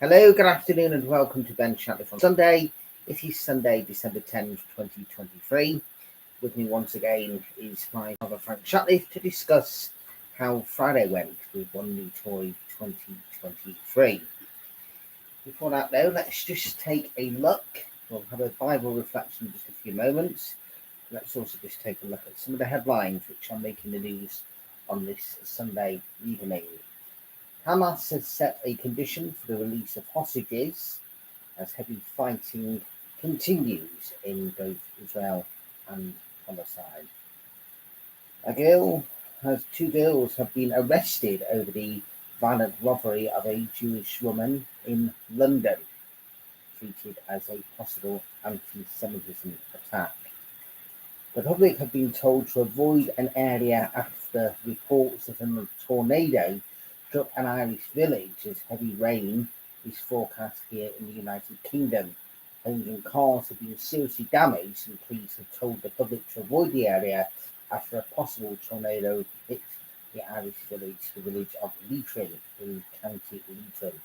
Hello, good afternoon, and welcome to Ben Shatliff on Sunday. It is Sunday, December 10th, 2023. With me once again is my brother Frank Shatliff to discuss how Friday went with One New Toy 2023. Before that, though, let's just take a look. We'll have a Bible reflection in just a few moments. Let's also just take a look at some of the headlines which are making the news on this Sunday evening. Hamas has set a condition for the release of hostages as heavy fighting continues in both Israel and Palestine. Two girls have been arrested over the violent robbery of a Jewish woman in London, treated as a possible anti-Semitism attack. The public have been told to avoid an area after reports that a tornado struck an Irish village as heavy rain is forecast here in the United Kingdom. Homes and cars have been seriously damaged, and police have told the public to avoid the area after a possible tornado hit the Irish village, the village of Leitrim in County Leitrim.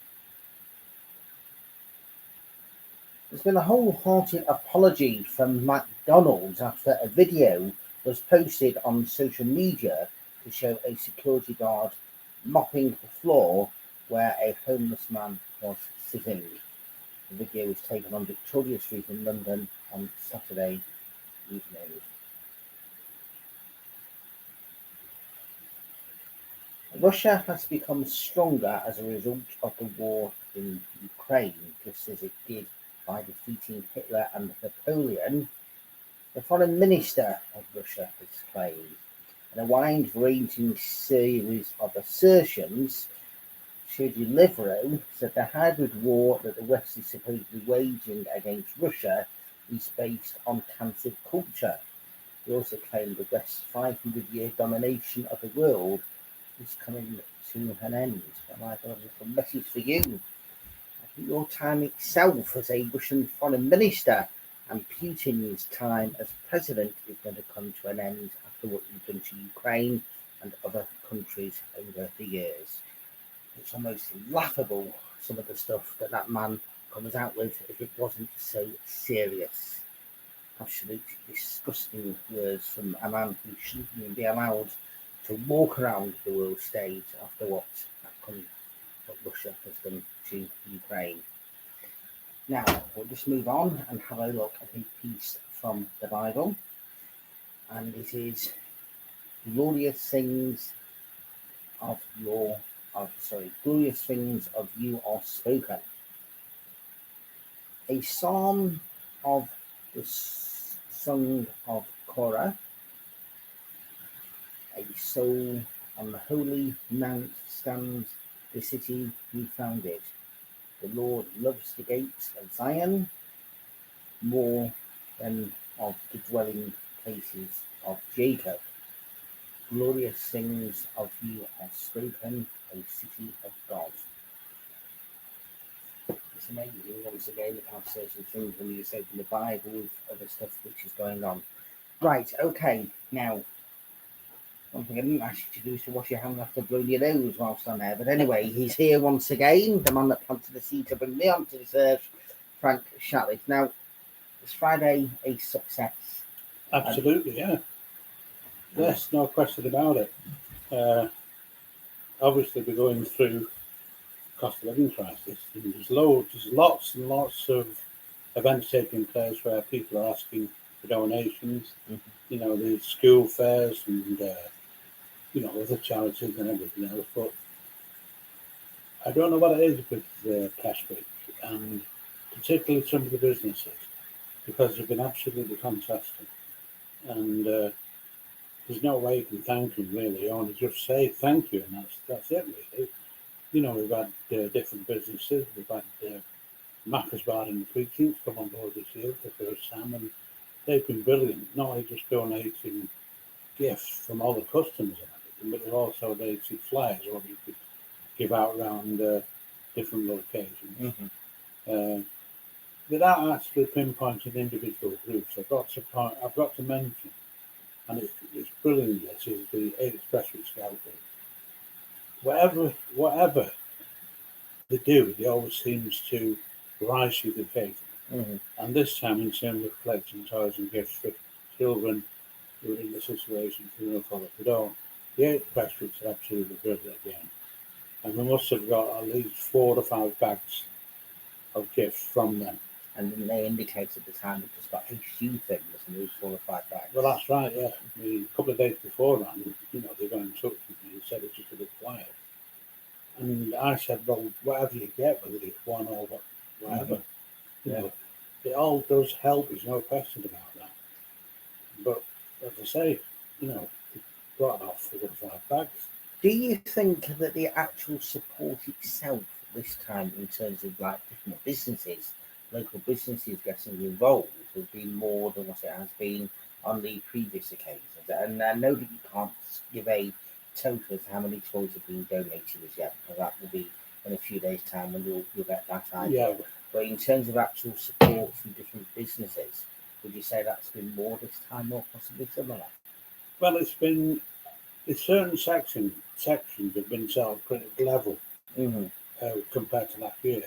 There's been a wholehearted apology from McDonald's after a video was posted on social media to show a security guard mopping the floor where a homeless man was sitting. The video was taken on Victoria Street in London on Saturday evening. Russia has become stronger as a result of the war in Ukraine, just as it did by defeating Hitler and Napoleon, the foreign minister of Russia has claimed. In a wide-ranging series of assertions, Shatliff said the hybrid war that the West is supposedly waging against Russia is based on cancelled culture. He also claimed the West's 500-year domination of the world is coming to an end. And I've got a little message for you. I think your time itself as a Russian foreign minister and Putin's time as president is going to come to an end after what you've done to Ukraine and other countries over the years. It's almost laughable, some of the stuff that man comes out with, if it wasn't so serious. Absolutely disgusting words from a man who shouldn't even be allowed to walk around the world stage after what Russia has done to Ukraine. Now, we'll just move on and have a look at a piece from the Bible. And it is glorious things of you are spoken. A psalm of the song of Korah. A soul on the holy mount stands the city he founded. The Lord loves the gates of Zion more than of the dwelling places of Jacob. Glorious things of you are spoken, O city of God. It's amazing once again how certain things when you just open the Bible with other stuff which is going on. Right, okay, now one thing I didn't ask you to do is to wash your hands after blowing your nose whilst on there. But anyway, he's here once again, the man that planted the seed to bring me onto this earth, Frank Shatliff. Now, is Friday a success? Absolutely, yeah. Yes, no question about it. Obviously, we're going through cost of living crisis. And there's lots and lots of events taking place where people are asking for donations. Mhm. You know, the school fairs and other charities and everything else. But I don't know what it is with Prestwick and particularly some of the businesses, because they've been absolutely fantastic. And there's no way you can thank them, really. You only just say thank you, and that's it, really. You know, we've had different businesses. We've had Macca's Bar in the Precinct come on board this year for the first time, and they've been brilliant. Not only just donating gifts from all the customers and everything, but they've also donated flyers what you could give out around different locations. Mm-hmm. Without actually pinpointing individual groups, I've got to mention, and it's brilliant. This is the Prestwick Scout Group. Whatever they do. They always seems to rise to the occasion. Mhm. And this time, in terms of collecting toys and gifts for children who are in the situation who follow the don't, the 8 Prestwicks are absolutely brilliant again. And we must have got at least 4 or 5 bags of gifts from them. And then they indicate at the time we just got a few things and those 4 or 5 bags. Well, that's right, yeah. I mean, a couple of days before that, they got in touch with me and said it's just a bit quiet. And I said, well, whatever you get, whether it's one or whatever, it all does help. There's no question about that. But as I say, they got about 4 or 5 bags. Do you think that the actual support itself this time, in terms of like different businesses, local businesses getting involved, has been more than what it has been on the previous occasions? And I know that you can't give a total of how many toys have been donated as yet, because that will be in a few days' time when you'll get that idea. Yeah. But in terms of actual support from different businesses, would you say that's been more this time or possibly similar? Well, it's certain sections have been sort of critical level compared to last year.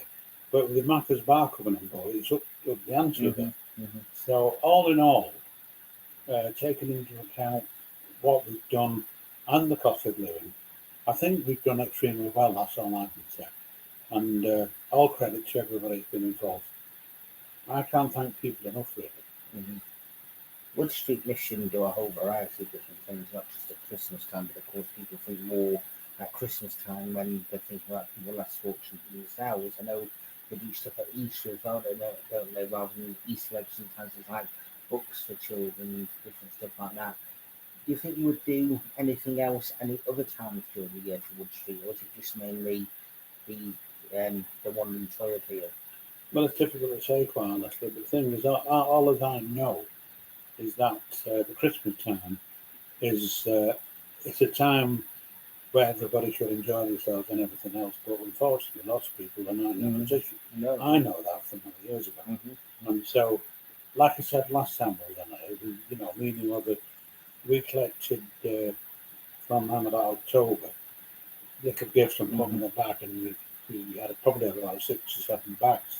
But with the Macca's Bar coming on board, it's up the ante a bit. So all in all, taking into account what we've done and the cost of living, I think we've done extremely well. That's all I can say. And all credit to everybody who's been involved. I can't thank people enough, really. Wood Street Mission do a whole variety of different things, not just at Christmas time, but of course people think more at Christmas time when they're thinking about people less fortunate than themselves. I know they do stuff at Easter as well, don't they? Rather than Easter eggs, sometimes it's like books for children, different stuff like that. Do you think you would do anything else any other times during the year for Wood Street, or is it just mainly the one in Troy here? Well, it's difficult to say, quite honestly, but the thing is, all as I know is that the Christmas time is it's a time where everybody should enjoy themselves and everything else. But unfortunately, lots of people are not in that position. No. I know that from many years ago. And so, like I said last time we were on it, meaning of it, we collected from around about October little gifts and put them in the bag, and we had probably about 6 or 7 bags,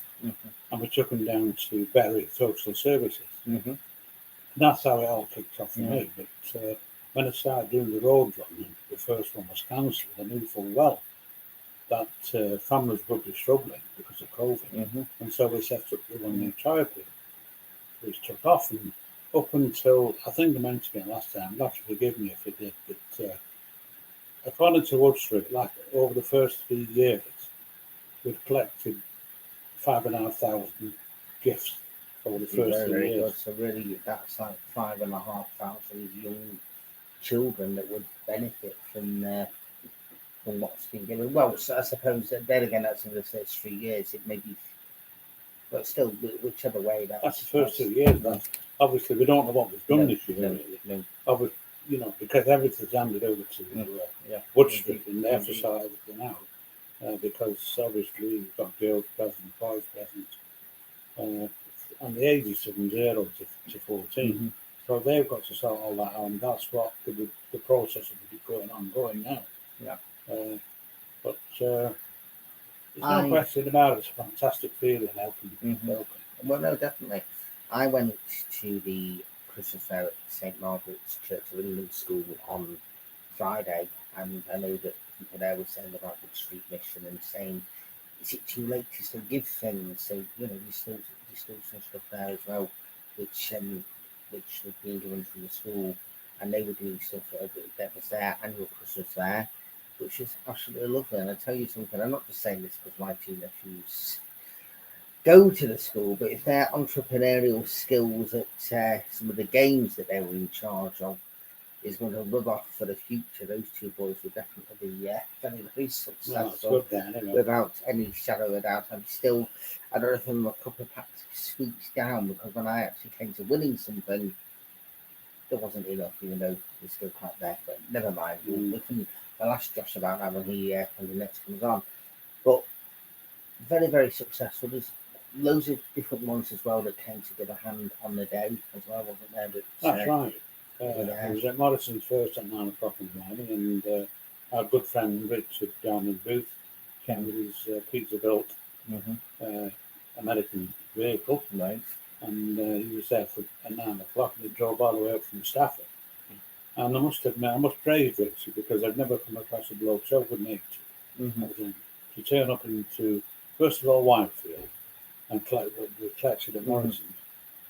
and we took them down to Bury Social Services. And that's how it all kicked off for me. But when I started doing the road run, the first one was cancelled. I knew full well that families would be struggling because of COVID, and so we set up the one near Childcare, which took off. And up until, I think I mentioned it last time, not to forgive me if it did, but according to Wood Street, like over the first 3 years, we've collected 5,500 gifts over the first 3 years. Good. So really, that's like 5,500 young children that would benefit from what's been given. Well, so I suppose that then again, that's in the first 3 years. It may be, but still, whichever way. That's the first 2 years. Obviously, we don't know what we've done this year. No. Obviously, because everything's handed over to Wood Street, and they have to sort everything out. Because obviously you've got girls present, boys present, and the ages from 0 to 14. So they've got to sort all that out, and that's what the process will be ongoing now. But there's no question about it. It's a fantastic feeling helping. Well, no, definitely. I went to the Christmas fair at St Margaret's Church of England School on Friday, and I know that people there were saying about the Street Mission and saying, is it too late to still give things? So there's still some stuff there as well, which was being given from the school, and they were doing stuff that was their annual Christmas fair, which is absolutely lovely. And I tell you something, I'm not just saying this because my 2 nephews go to the school, but if their entrepreneurial skills at some of the games that they were in charge of is going to rub off for the future, those 2 boys will definitely be very, very successful, without any shadow of a doubt. I don't know if I'm a couple of packs of sweets down, because when I actually came to winning something, there wasn't enough, even though we're still quite there. But never mind, I'll ask Josh about that when he next comes on. But very, very successful. There's loads of different ones as well that came to give a hand on the day as well, wasn't there? But, that's right. I was at Morrison's first at 9 o'clock in the morning, and our good friend Richard down in Booth came with his Peterbilt American vehicle, Right. and he was there for 9 o'clock, and he drove all the way up from Stafford. And I must admit, I must praise Richie, because I've never come across a bloke so good-natured. To turn up into, first of all, Whitefield, and we collected at Morrison's,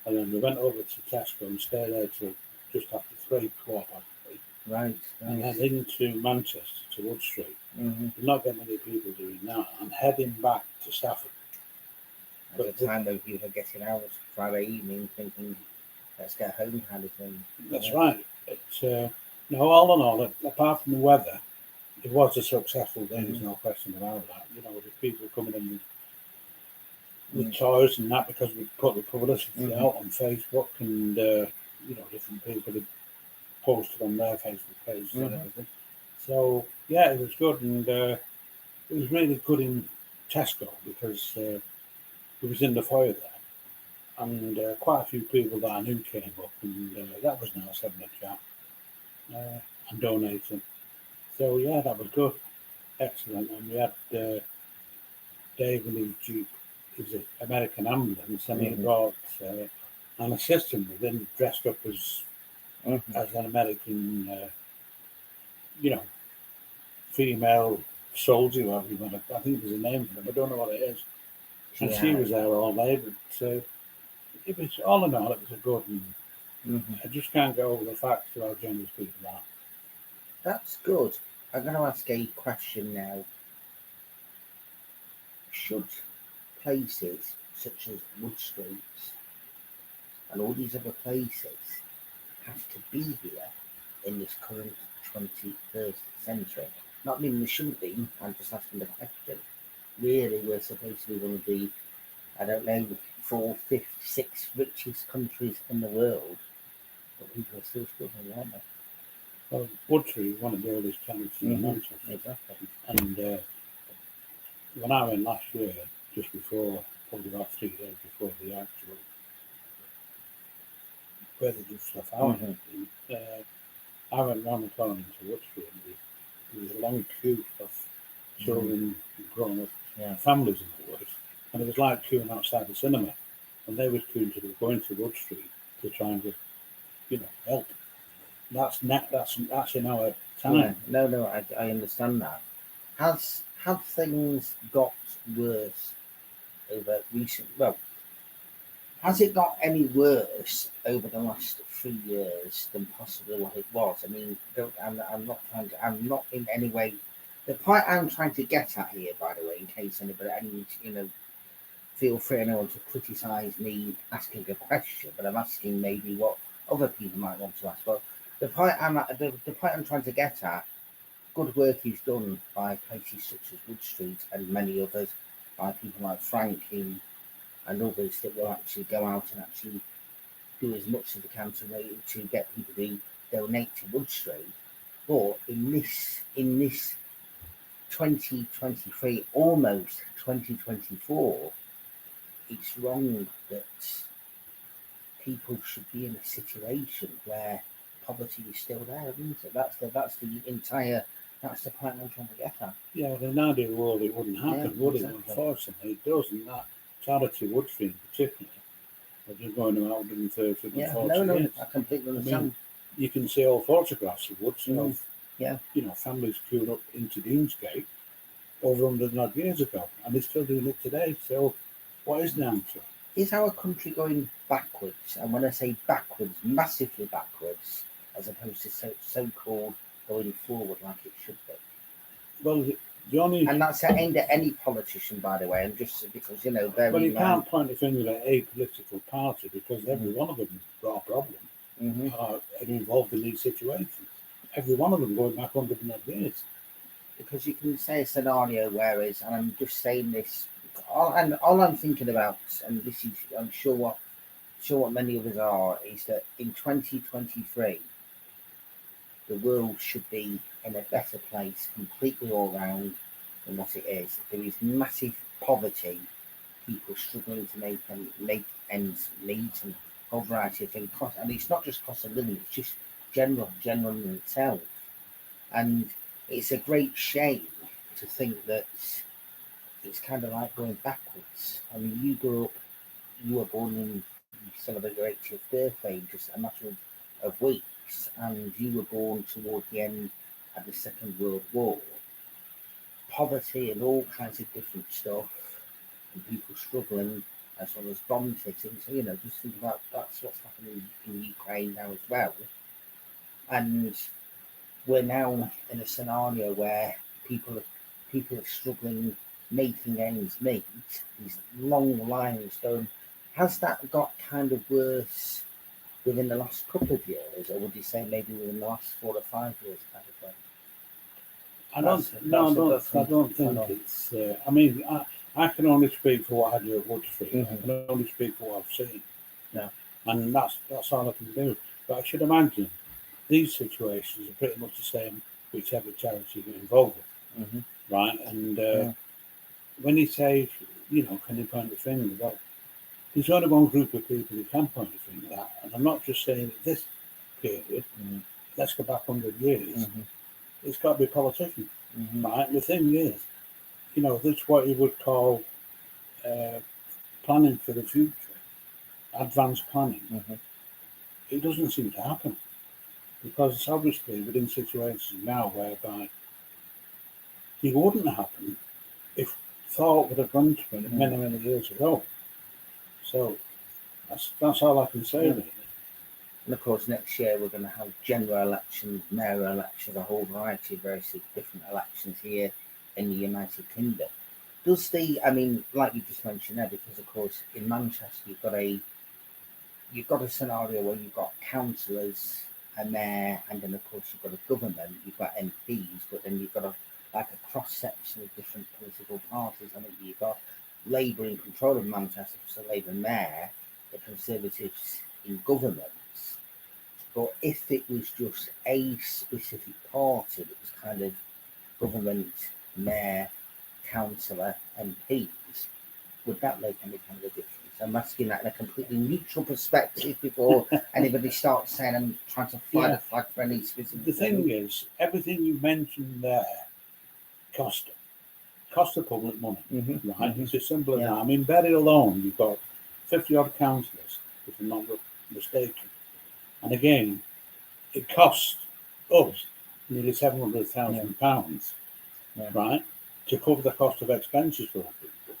and then we went over to Tesco and stayed there till just after 3, quarter past 3. Right. And then into Manchester to Wood Street. Mm-hmm. There's not that many people doing that, and heading back to Stafford. At the time though, you were getting out Friday evening thinking, let's get home kind of thing. That's right. No, all in all, apart from the weather, it was a successful day. There's no question about that. With people coming in with toys and that, because we put the publicity out on Facebook, and different people had posted on their Facebook pages and everything. So yeah, it was good, and it was really good in Tesco, because it was in the foyer there, and quite a few people that I knew came up, and that was nice having a chat and donating. So yeah, that was good, excellent. And we had Dave and his Jeep, his American ambulance, and he brought an assistant with him, dressed up as an American, female soldier, whatever you want to. I think there's a name for them. I don't know what it is. And she was there all day, but it was, all in all, it was a good. And I just can't get over the fact how generous people are. That's good. I'm going to ask a question now. Should places such as Wood Street and all these other places have to be here in this current 21st century? Not meaning they shouldn't be, I'm just asking the question. Really, we're supposed to be one of the, I don't know, 4th, 5th, 6th richest countries in the world, but people are still struggling, aren't they? Well, Wood Street is one of the oldest towns in Manchester. Exactly. And when I went last year, just before, probably about 3 days before the actual, where they do stuff out, I went round the corner into Wood Street, and there was a long queue of children, grown up families in the woods, and it was like queuing outside the cinema, and they were queuing to go into Wood Street to try and get, help. That's in our time. No, I understand that. Have things got worse over recent? Well, has it got any worse over the last 3 years than possibly what it was? I mean, I'm not in any way. The point I'm trying to get at here, by the way, in case anybody, feel free anyone to criticise me asking a question, but I'm asking maybe what other people might want to ask. Well, the point I'm trying to get at, good work is done by places such as Wood Street and many others, by people like Frank and others that will actually go out and actually do as much as they can to get people to donate to Wood Street. But in this 2023, almost 2024, it's wrong that people should be in a situation where poverty is still there, isn't it? That's the point I'm trying to get at. Yeah, in an ideal world it wouldn't happen, would it? Unfortunately, it does, and that charity Wood Street in particular, I've been going about 130 years. I completely understand. I mean, you can see all photographs of Woods of families queuing up into Deansgate over 100 odd years ago, and they're still doing it today. So, what is the answer? Is our country going backwards? And when I say backwards, massively backwards, as opposed to so-called going forward like it should be? Well, and that's aimed at any politician, by the way, and just because, Well, you can't point the finger at a political party, because every one of them has got a problem, are involved in these situations. Every one of them going back 100 years. Because you can say a scenario where and I'm just saying this, all I'm thinking about, and this is, I'm sure what many of us are, is that in 2023, the world should be in a better place completely all round than what it is. There is massive poverty, people struggling to make ends meet, and a whole variety of things. And it's not just cost of living, it's just general in itself. And it's a great shame to think that it's kind of like going backwards. I mean, you were born in, you celebrate your 80th birthday in just a matter of weeks, and you were born toward the end of the Second World War. Poverty and all kinds of different stuff, and people struggling, as well as bombs hitting. So, just think about that's what's happening in Ukraine now as well. And we're now in a scenario where people are struggling, making ends meet. These long lines going. Has that got kind of worse within the last couple of years, or would you say maybe within the last 4 or 5 years, kind of thing? I don't think it's. I mean, I can only speak for what I do at Wood Street. I can only speak for what I've seen. Yeah. And that's all I can do. But I should imagine these situations are pretty much the same whichever charity you're involved with, right? And when you say, can you point the finger? Well, there's only one group of people who can point the finger at, and I'm not just saying that this period. Let's go back 100 years. It's got to be politicians, right? And the thing is, that's what you would call planning for the future, advanced planning. It doesn't seem to happen because it's obviously within situations now whereby it wouldn't happen if thought would have gone to it many, many years ago. So that's all I can say, really. And of course, next year we're going to have general elections, mayor elections, a whole variety of very different elections here in the United Kingdom. I mean, like you just mentioned there, because of course in Manchester you've got a scenario where you've got councillors, a mayor, and then of course you've got a government, you've got MPs, but then you've got a cross section of different political parties. I think you've got Labour in control of Manchester, so Labour mayor, the Conservatives in government. But if it was just a specific party that was kind of government, mayor, councillor, MPs, would that make any kind of a difference? I'm asking that in a completely neutral perspective before anybody starts saying I'm trying to fly the flag for any specific. The thing is, everything you mentioned there cost the public money, right? It's as simple as that. I mean, Bury alone, you've got 50 odd councillors, if I'm not mistaken. And again, it costs us nearly £700,000, right, to cover the cost of expenses for people.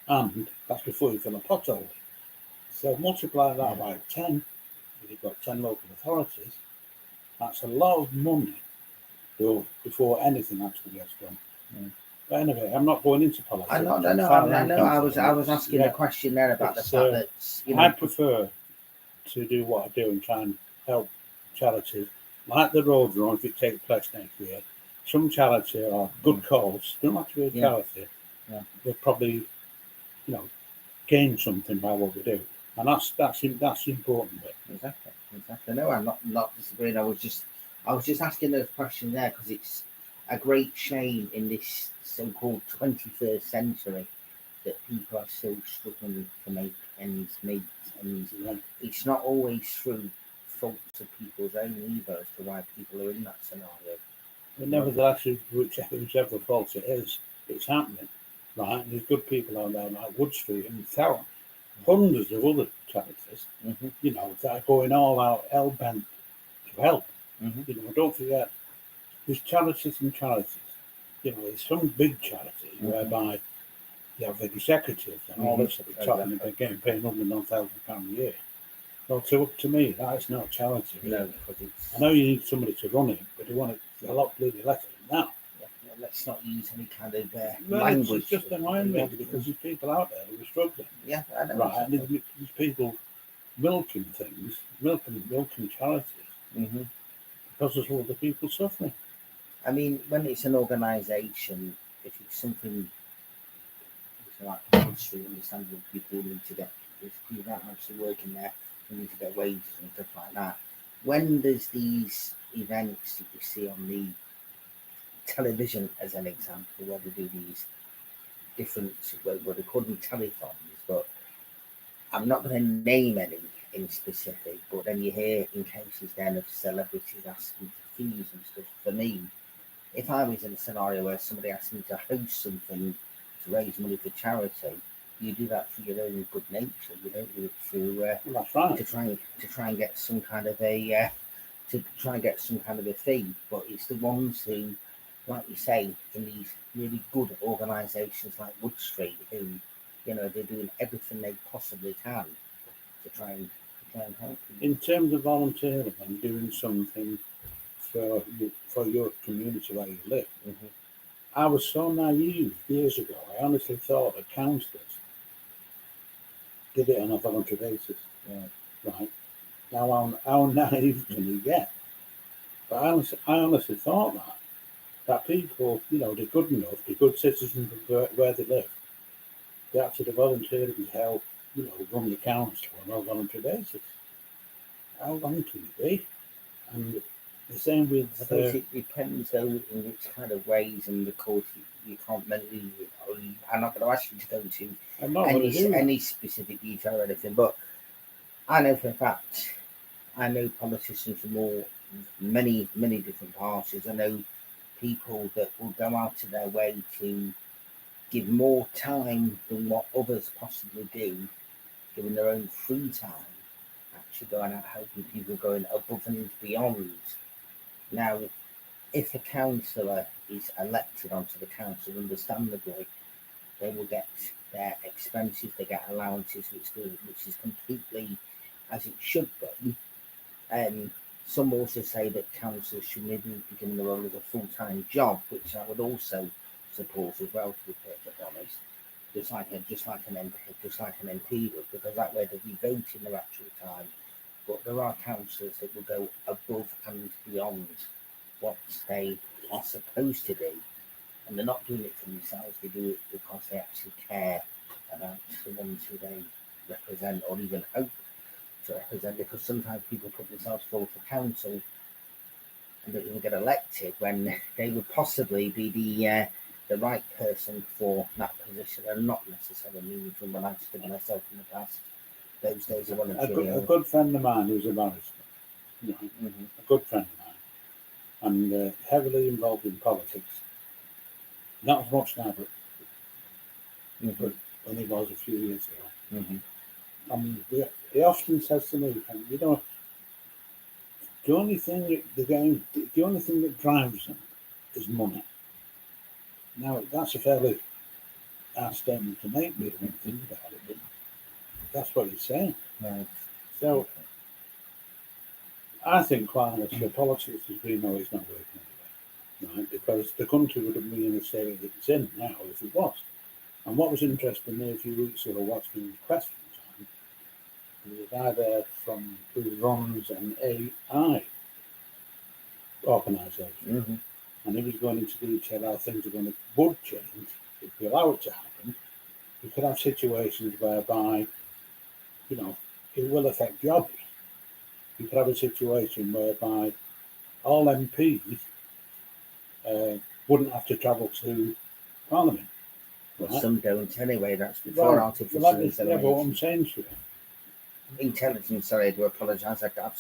And that's before you fill a pothole. So multiply that by 10, if you've got 10 local authorities, that's a lot of money before anything actually gets done. But anyway, I'm not going into politics. I know. I was asking a question there about the fact that I prefer to do what I do and try and help charities like the road run if it takes place next year. Some charity or good cause, don't have to be a charity. They'll probably, gain something by what we do, and that's the important bit. Exactly. No, I'm not disagreeing. I was just asking those questions there because it's a great shame in this so-called 21st century that people are still struggling to make ends meet, and it's not always through faults of people's own either as to why people are in that scenario. But nevertheless, whichever fault it is, it's happening, right? And there's good people out there like Wood Street and hundreds of other charities, that are going all out hell-bent to help. Don't forget, there's charities and charities. There's some big charities whereby they have executives and all this sort of talking about getting paid £109,000 a year. Well, to me, that is not a charity. Really. No, because I know you need somebody to run it, but they want it a lot bloody less than that. Let's not use any kind of language. It's just annoying me because there's people out there who are struggling. Yeah, I know. Right, and there's people milking things, milking charities, because there's other people suffering. I mean, when it's an organisation, if it's something like Wall Street, understandable, people need to get, if people aren't actually working there, they need to get wages and stuff like that. When there's these events that you see on the television, as an example, where they do these different, where they call them telethons, but I'm not going to name any in specific, but then you hear in cases then of celebrities asking for fees and stuff. For me, if I was in a scenario where somebody asked me to host something to raise money for charity, you do that for your own good nature. You don't do it to That's right. to try and get some kind of a to try and get some kind of a fee. But it's the ones who, like you say, in these really good organisations like Wood Street, who, you know, they're doing everything they possibly can to try and help you. In terms of volunteering and doing something for your community where you live, I was so naive years ago. I honestly thought that councillors did it on a voluntary basis. Yeah. Right. Now, how naive can you get? But I honestly thought that people, you know, they're good enough, they're good citizens of where they live. They actually volunteer to help, you know, run the council on a voluntary basis. How long can you be? And the same with. I suppose it depends, though, in which kind of ways, and of course you can't mentally. I'm not going to ask you to go into any specific detail or anything, but I know for a fact, I know politicians from many different parties. I know people that will go out of their way to give more time than what others possibly do, given their own free time, actually going out helping people, going above and beyond. Now, if a councillor is elected onto the council, understandably, they will get their expenses, they get allowances, which is completely as it should be. Some also say that councils should maybe be given the role as a full-time job, which I would also support as well, to be perfectly honest. Just like an MP would, because that way they'll be voting their actual time. But there are councillors that will go above and beyond what they are supposed to do, and they're not doing it for themselves. They do it because they actually care about the ones who they represent, or even hope to represent. Because sometimes people put themselves forward for council and don't even get elected when they would possibly be the right person for that position, and not necessarily meaning from what I've stood myself in the past. Those days of volunteering. A good friend of mine who's a barrister, you know, a good friend of mine, and heavily involved in politics. Not as much now, but when he was a few years ago. He often says to me, you know, the only thing that drives them is money. Now, that's a fairly hard statement to make, really, when you think about it, but that's what he's saying. Right. So, I think, quite honestly, politics as we know is not working anyway, right? Because the country wouldn't be in the state that it's in now if it was. And what was interesting me a few weeks ago watching Question Time, there was a guy there who runs an AI organisation, and he was going into detail how things would change if we allow it to happen. You could have situations whereby, you know, it will affect jobs. You could have a situation whereby all MPs wouldn't have to travel to Parliament. But right? Some don't anyway. That's before artificial intelligence. Yeah, but what I'm saying to you, intelligence. Sorry, I do apologise. I've got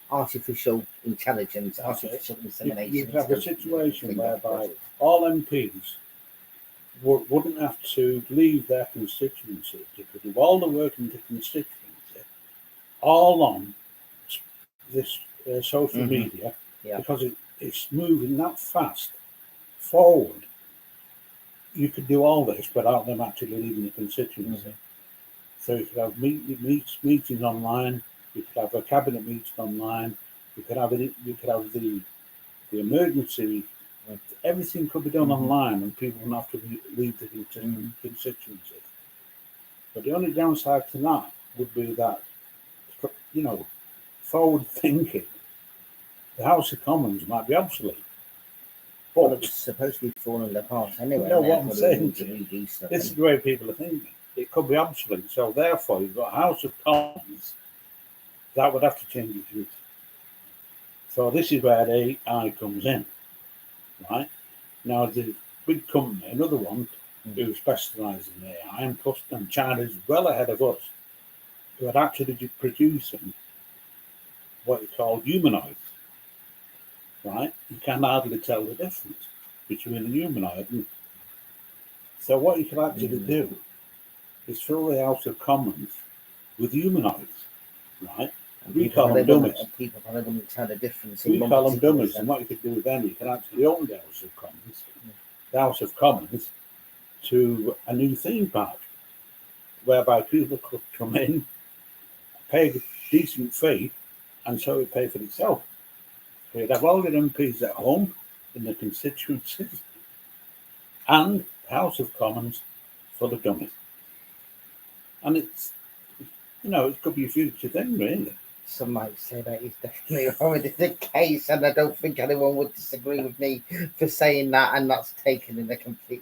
artificial intelligence, artificial insemination. You could have a situation whereby all MPs wouldn't have to leave their constituency. They could do all the work in the constituency, all on this social media, because it's moving that fast forward. You could do all this without them actually leaving the constituency. So you could have meetings online. You could have a cabinet meeting online. You could have the emergency. Everything could be done online, and people wouldn't have to leave the constituency. But the only downside to that would be that, you know, forward thinking, the House of Commons might be obsolete. But it's supposed to be falling apart anyway. No, what I'm saying this is the way people are thinking. It could be obsolete, so therefore you've got a House of Commons that would have to change its use. So this is where AI comes in, right? Now the big company, another one who specialises in AI, and China's well ahead of us, who are actually producing what you call humanoids. Right? You can hardly tell the difference between a humanoid So what you can actually do is fill the House of Commons with humanoids, right? We call them dummies. And people probably wouldn't tell the difference. We call them dummies, and what you could do then, you can actually open the House of Commons, to a new theme park, whereby people could come in, pay a decent fee, and so it pay for itself. So you'd have all your MPs at home in the constituencies, and House of Commons for the dummies. And it's, it could be a future thing, really. Some might say that is definitely already the case, and I don't think anyone would disagree with me for saying that, and that's taken in a completely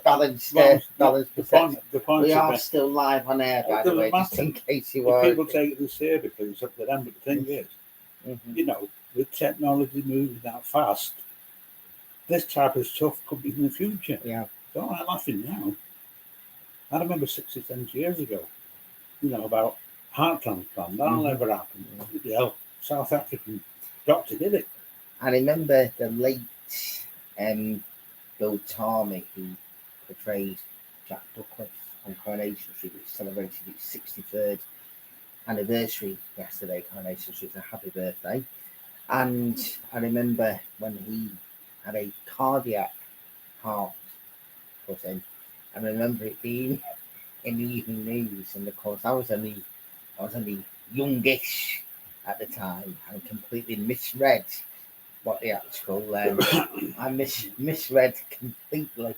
balanced perception. We are still live on air, by the way, just in case you are. People take it this seriously, it's up to them, but the thing is, with technology moving that fast, this type of stuff could be in the future. Yeah. Don't like laughing now. I remember 67 years ago, about heart transplant. That'll never happen. South African doctor did it. I remember the late Bill Tarmy, who portrayed Jack Duckworth on Coronation Street, which celebrated its 63rd anniversary yesterday. Coronation Street, a happy birthday. And I remember when he had a cardiac heart put in. I remember it being in the evening news, and of course I was only youngish at the time and completely misread what the actual I misread completely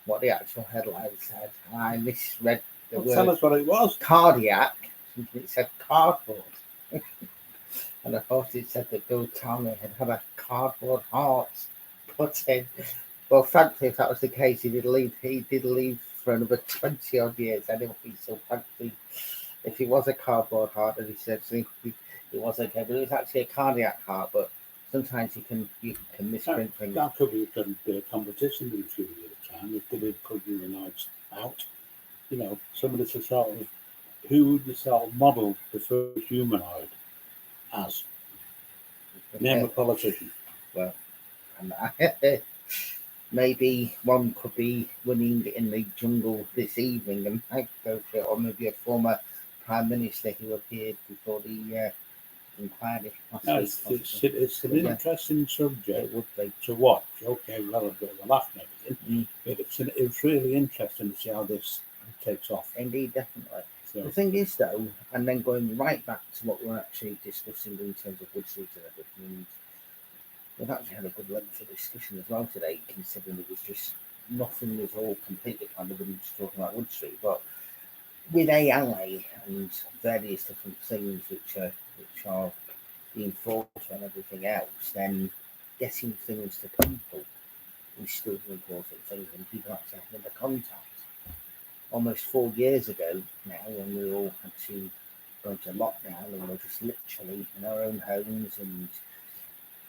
what the actual headline said. I misread the word. Tell us what it was. Cardiac. It said cardboard. And of course it said that Bill Tarmy had a cardboard heart put in. Well, thankfully, if that was the case, he did leave for another 20 odd years anyway. So thankfully, if it was a cardboard heart, as he said, so it was okay. But it was actually a cardiac heart. But sometimes you can misprint things. That could be a competition in a few years' time. If they did put humanoids out, somebody to sort of, who would you sort of model the first humanoid as? Name a politician. Well, maybe one could be winning in the jungle this evening and might go for it, or maybe a former prime minister who appeared before the inquiry. It's an interesting subject. It would be to watch. Okay, we'll have a bit of a laugh and everything, but it's really interesting to see how this takes off. Indeed, definitely. So. The thing is, though, and then going right back to what we're actually discussing in terms of Wood Street and everything, we've actually had a good lengthy discussion as well today, considering it was just nothing was all completely kind of just talking about Wood Street, but with AI and various different things which are being thought and everything else, then getting things to people is still an important thing, and people actually having the contact. Almost 4 years ago now, when we all had to go into lockdown and we were just literally in our own homes, and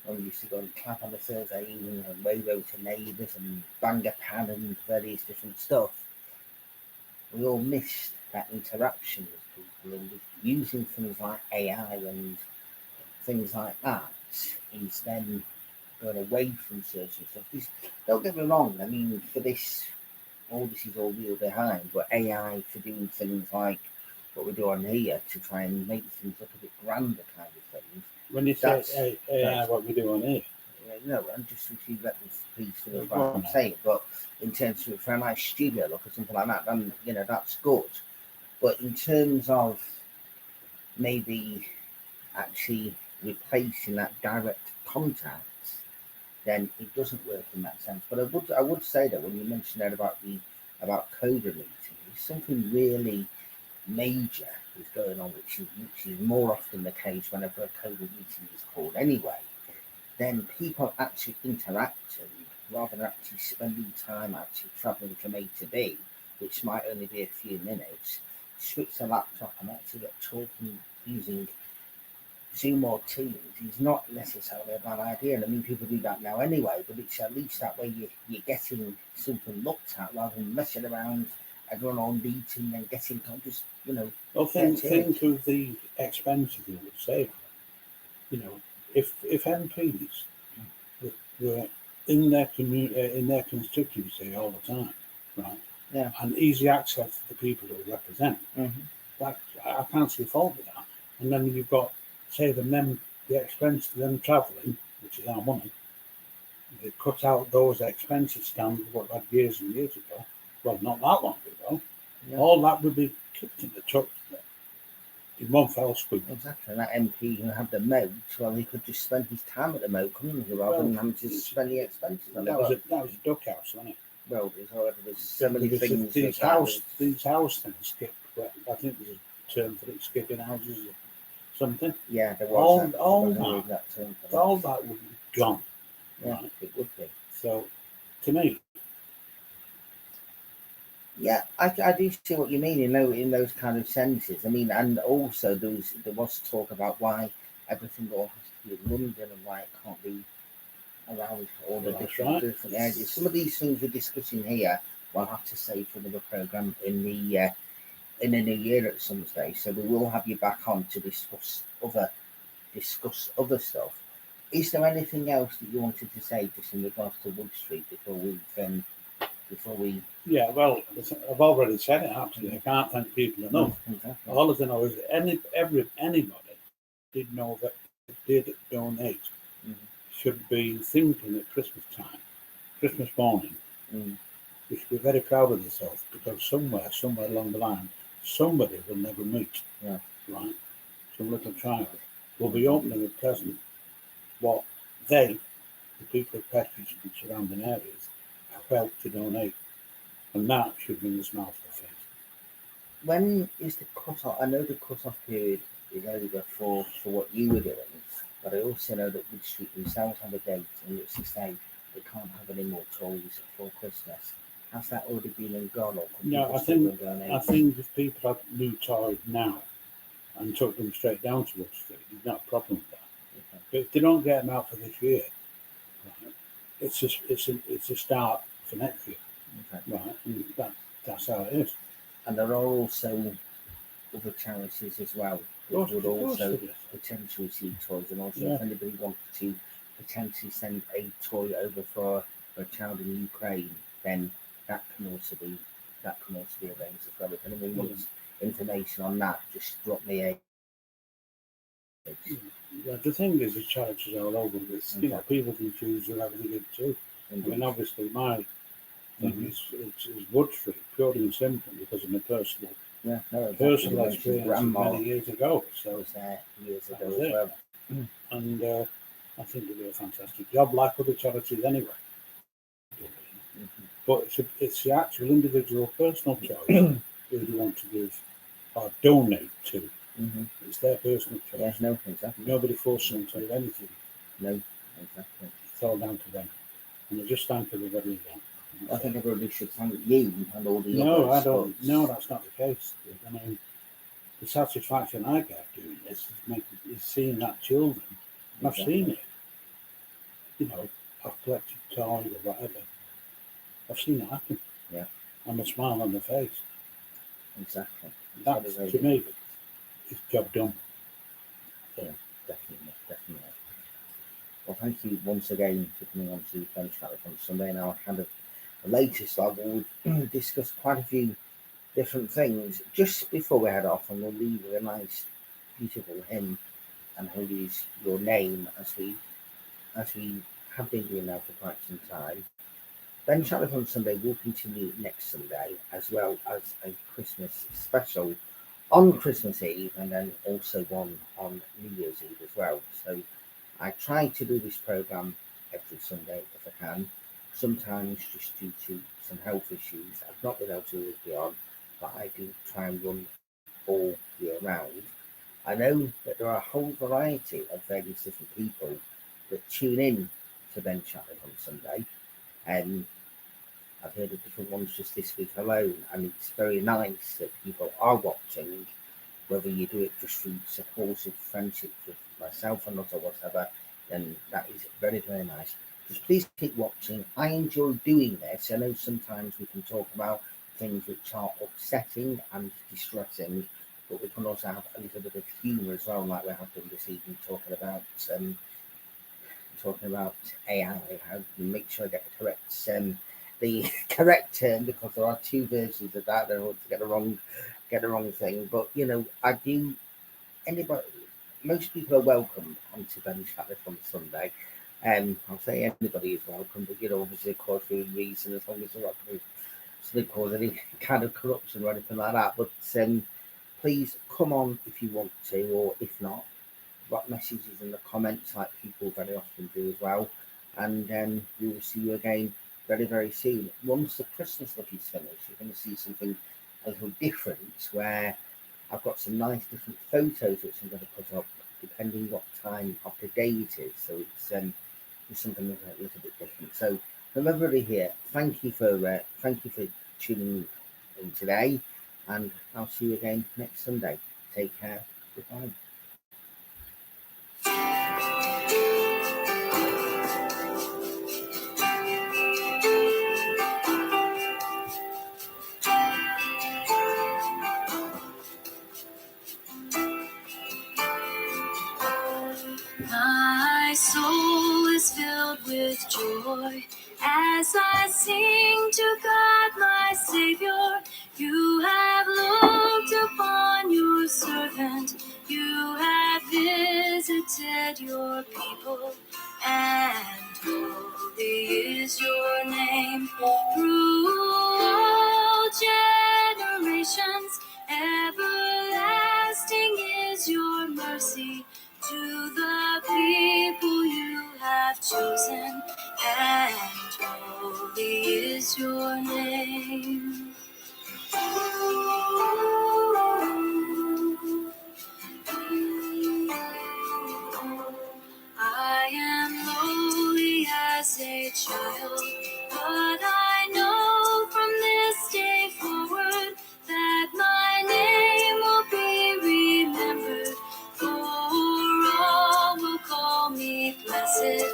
when we used to go and clap on the Thursday evening and wave over to neighbours and bang a pan and various different stuff, we all missed that interaction with people, and using things like AI and things like that is then going away from certain stuff. Because, don't get me wrong, I mean, for this, all this is all real behind, but AI for doing things like what we do on here to try and make things look a bit grander kind of things. When you say AI, what we do on here? No, I'm just if you let me please finish what I'm saying, but in terms of for a nice studio look or something like that, then that's good. But in terms of maybe actually replacing that direct contact, then it doesn't work in that sense. But I would say that when you mentioned that about COVID meetings, something really major is going on, which is more often the case whenever a COVID meeting is called anyway. Then people actually interacting rather than actually spending time actually travelling from A to B, which might only be a few minutes. Switch the laptop and actually get talking using Zoom or Teams is not necessarily a bad idea. And I mean, people do that now anyway, but it's at least that way you're getting something looked at rather than messing around, everyone on meeting and getting just, Well, think of the expenses it would save. If MPs were in their community, in their constituency all the time, right? Yeah. And easy access to the people who represent. Mm-hmm. That I can't see a fault with that. And then you've got, say, the expense to them travelling, which is our money. They cut out those expenses stands what like years and years ago. Well, not that long ago. Yeah. All that would be kicked in the truck in one fell swoop. Exactly. And that MP who had the moat, well, he could just spend his time at the moat, couldn't he, rather than having to spend the expenses on it. That was a duck house, wasn't it? Well, there's so many things. These house things skip. I think there's a term for it, skipping houses or something. Yeah, there was. All that term for all that would be gone. Yeah, right? it would be. So, to me, yeah, I do see what you mean in those kind of senses. I mean, and also there was talk about why everything all has to be in London and why it can't be around all the different areas. Some of these things we're discussing here, we'll have to save for another programme in the new year at some stage. So we will have you back on to discuss other stuff. Is there anything else that you wanted to say just in regards to Wood Street before we? Yeah, well, I've already said it. Actually, I can't thank people enough. Exactly. All I know is that anybody did know that did donate should be thinking at Christmas time, Christmas morning. You should be very proud of yourself because somewhere along the line, somebody will never meet. Yeah. Right. Some little child will be opening a present. What the people of Petridge and surrounding areas, have helped to donate. And that should bring a smile to the face. When is the cut-off? I know the cut-off period is over for what you were doing, but I also know that Wood Street themselves have a date in which they say they can't have any more toys for Christmas. Has that already been and gone? Or no, I think if people had new toys now and took them straight down to Wood Street, there's not a problem with that. Okay. But if they don't get them out for this year, right, it's a start for next year. Okay. Right, and that's how it is. And there are also other charities as well that would also potentially receive toys, and also if anybody wanted to potentially send a toy over for a child in Ukraine, then that can also be arranged as well. If anyone wants information on that, just drop me a. Yeah, the thing is, the charities all over this. You know, people can choose whoever they give to. Indeed. I mean, obviously, my thing is Wood Street, purely and simply because of my personal experience many years ago. So was there years ago as well. And I think they do a fantastic job, like other charities anyway. But it's the actual individual personal choice who they want to give or donate to. It's their personal choice. Yeah, no, exactly. Nobody forces them to do anything. No, exactly. It's all down to them. And I just thank everybody again. I think everybody should thank you and all the others. I don't. No, that's not the case. I mean, the satisfaction I get doing this is seeing that children. And I've seen it. You know, I've collected toys or whatever. I've seen it happen. Yeah. And a smile on the face. Exactly. That's, to me, it's job done. So. Yeah, definitely. Well, thank you once again for coming on to Shatliff on Sunday. Now, kind of the latest vlog, we'll discuss quite a few different things. Just before we head off, and we'll leave with a nice, beautiful hymn, and he'll use your name as we have been doing now for quite some time. Then Shatliff on Sunday will continue next Sunday, as well as a Christmas special on Christmas Eve, and then also one on New Year's Eve as well. So I try to do this programme every Sunday if I can. Sometimes just due to some health issues, I've not been able to always be on, but I do try and run all year round. I know that there are a whole variety of various different people that tune in to Ben Shatliff on Sunday, and I've heard of different ones just this week alone, and it's very nice that people are watching, whether you do it just through supportive friendship with myself or not or whatever, then that is very, very nice. Just please keep watching. I enjoy doing this. I know sometimes we can talk about things which are upsetting and distressing, but we can also have a little bit of humour as well, like we have done this evening, talking about talking about AI. I make sure I get the correct term, because there are two versions of that. I don't want to get the wrong thing. But I do. Anybody, most people are welcome onto Ben Shatliff on Sunday. I'll say anybody is welcome, but obviously, of course, within reason, as long as they're not going to cause any kind of corruption or anything like that. But please come on if you want to, or if not, drop messages in the comments like people very often do as well. And we will see you again very, very soon. Once the Christmas look is finished, you're going to see something a little different, where I've got some nice different photos which I'm going to put up depending what time of the day it is. So it's something a little bit different. So from everybody here, thank you for tuning in today, and I'll see you again next Sunday. Take care. Goodbye. My soul is filled with joy as I sing to God my Savior. You have looked upon your servant. You have visited your people, and holy is your name through all generations. Everlasting is your mercy to the people you have chosen, and holy is your name. I am lowly as a child, but I know from this day forward that my name will be remembered, for all will call me blessed,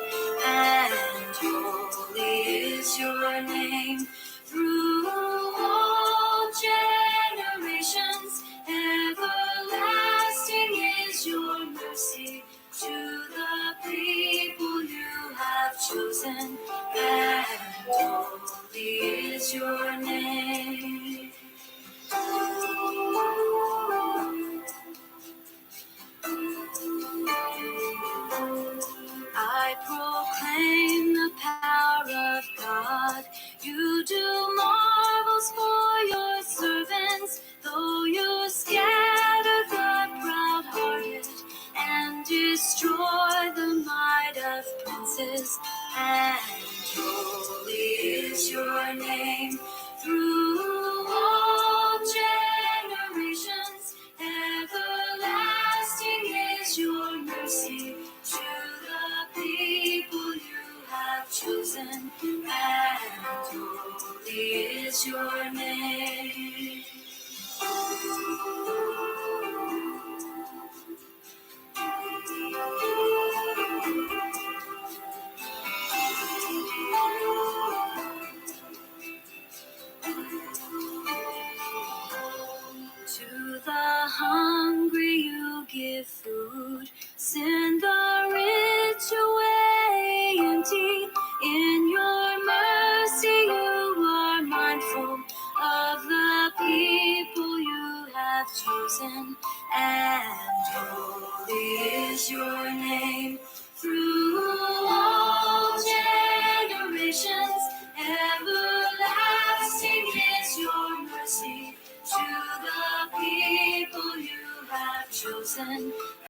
and holy is your name through all generations. Everlasting is your mercy to the people you have chosen, and holy is your name. I proclaim the power of God. You do marvels for your servants, though you scatter the proud-hearted and destroy the might of princes. And holy is your name through all generations. Everlasting is your mercy to the people you have chosen, and holy is your name. To the hungry you give food, send the rich away empty. In your mercy you are mindful of the people you have chosen, and holy is your name through all generations. Everlasting is your mercy to the people you have chosen.